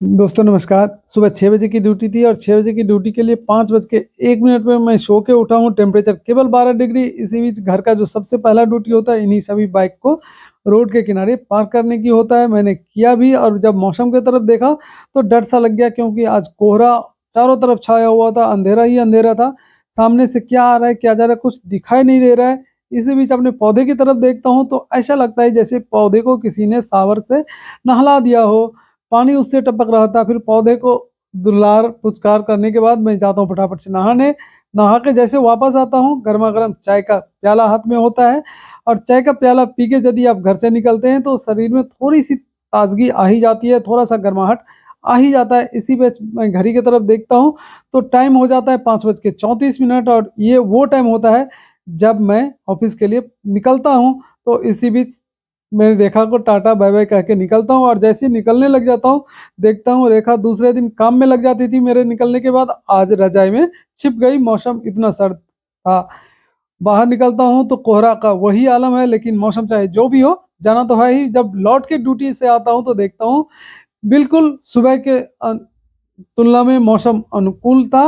दोस्तों नमस्कार। सुबह 6 बजे की ड्यूटी थी और 6 बजे की ड्यूटी के लिए 5 बज के 1 मिनट में मैं सो के उठा हूँ। टेम्परेचर केवल 12 डिग्री। इसी बीच घर का जो सबसे पहला ड्यूटी होता है इन्हीं सभी बाइक को रोड के किनारे पार्क करने की होता है। मैंने किया भी और जब मौसम की तरफ देखा तो डर सा लग गया क्योंकि आज कोहरा चारों तरफ छाया हुआ था, अंधेरा ही अंधेरा था। सामने से क्या आ रहा है, क्या जा रहा है कुछ दिखाई नहीं दे रहा है। इसी बीच अपने पौधे की तरफ देखता हूँ तो ऐसा लगता है जैसे पौधे को किसी ने शावर से नहला दिया हो। पानी उससे टपक रहा था। फिर पौधे को दुलार पुचकार करने के बाद मैं जाता हूँ फटाफट से नहाने। नहा के जैसे वापस आता हूँ, गरमा-गरम चाय का प्याला हाथ में होता है और चाय का प्याला पी के यदि आप घर से निकलते हैं तो शरीर में थोड़ी-सी ताज़गी आ ही जाती है, थोड़ा-सा गर्माहट आ ही जाता है। इसी बीच मैं घड़ी की तरफ देखता हूँ तो टाइम हो जाता है 5 बज के 34 मिनट और ये वो टाइम होता है जब मैं ऑफ़िस के लिए निकलता हूँ। तो इसी बीच मैं रेखा को टाटा बाय-बाय कह के निकलता हूँ और जैसे ही निकलने लग जाता हूँ, देखता हूँ रेखा दूसरे दिन काम में लग जाती थी मेरे निकलने के बाद, आज रज़ाई में छिप गई, मौसम इतना सर्द था। बाहर निकलता हूँ तो कोहरा का वही आलम है लेकिन मौसम चाहे जो भी हो, जाना तो है ही। जब लौट के ड्यूटी से आता हूँ तो देखता हूँ बिल्कुल सुबह के तुलना में मौसम अनुकूल था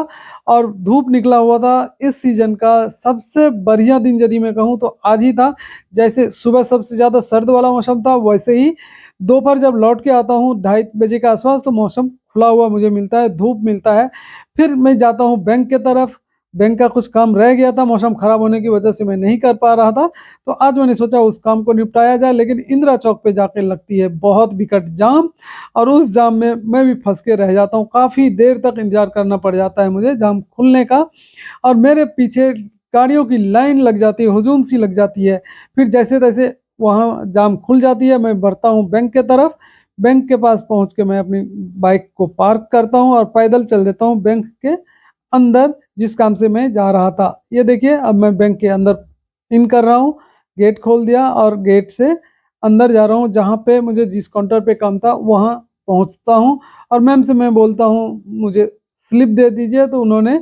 और धूप निकला हुआ था। इस सीज़न का सबसे बढ़िया दिन यदि मैं कहूँ तो आज ही था। जैसे सुबह सबसे ज़्यादा सर्द वाला मौसम था, वैसे ही दोपहर जब लौट के आता हूँ 2:30 बजे के आस-पास तो मौसम खुला हुआ मुझे मिलता है, धूप मिलता है। फिर मैं जाता हूँ बैंक के तरफ। बैंक का कुछ काम रह गया था, मौसम खराब होने की वजह से मैं नहीं कर पा रहा था। तो आज मैंने सोचा उस काम को निपटाया जाए, लेकिन इंदिरा चौक पे जाके लगती है बहुत विकट जाम और उस जाम में मैं भी फँस के रह जाता हूँ। काफ़ी देर तक इंतज़ार करना पड़ जाता है मुझे जाम खुलने का और मेरे पीछे गाड़ियों की लाइन लग जाती है, हुजूम सी लग जाती है। फिर जैसे-तैसे वहाँ जाम खुल जाती है, मैं बढ़ता हूँ बैंक के तरफ। बैंक के पास पहुँच के मैं अपनी बाइक को पार्क करता हूँ और पैदल चल देता हूँ बैंक के अंदर, जिस काम से मैं जा रहा था। ये देखिए अब मैं बैंक के अंदर इन कर रहा हूँ, गेट खोल दिया और गेट से अंदर जा रहा हूँ, जहाँ पे मुझे जिस काउंटर पे काम था वहाँ पहुँचता हूँ और मैम से मैं बोलता हूँ मुझे स्लिप दे दीजिए, तो उन्होंने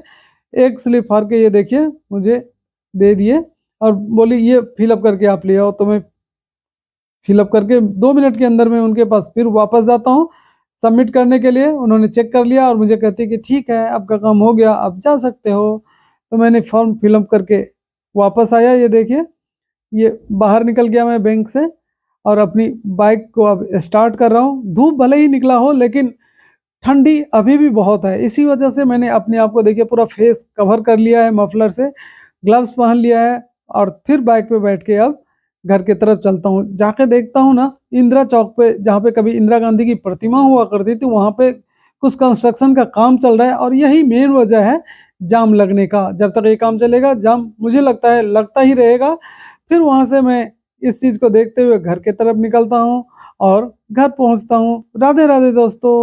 एक स्लिप फाड़ के ये देखिए मुझे दे दिए और बोली ये फ़िल अप करके आप ले आओ। तो मैं फ़िल अप करके 2 मिनट के अंदर मैं उनके पास फिर वापस जाता हूँ, सबमिट करने के लिए। उन्होंने चेक कर लिया और मुझे कहती है कि ठीक है, आपका काम हो गया, आप जा सकते हो। तो मैंने फ़ॉर्म फ़िल अप करके वापस आया, ये देखिए, ये बाहर निकल गया मैं बैंक से और अपनी बाइक को अब स्टार्ट कर रहा हूँ। धूप भले ही निकला हो लेकिन ठंडी अभी भी बहुत है। इसी वजह से मैंने अपने आप को देखिए पूरा फेस कवर कर लिया है मफलर से, ग्लव्स पहन लिया है और फिर बाइक पे बैठ के अब घर की तरफ चलता हूँ। जाके देखता हूँ ना, इंदिरा चौक पे जहाँ पे कभी इंदिरा गांधी की प्रतिमा हुआ करती थी, वहाँ पे कुछ कंस्ट्रक्शन का काम चल रहा है और यही मेन वजह है जाम लगने का। जब तक ये काम चलेगा जाम मुझे लगता है लगता ही रहेगा। फिर वहाँ से मैं इस चीज़ को देखते हुए घर की तरफ निकलता हूँ और घर पहुँचता हूँ। राधे राधे दोस्तों।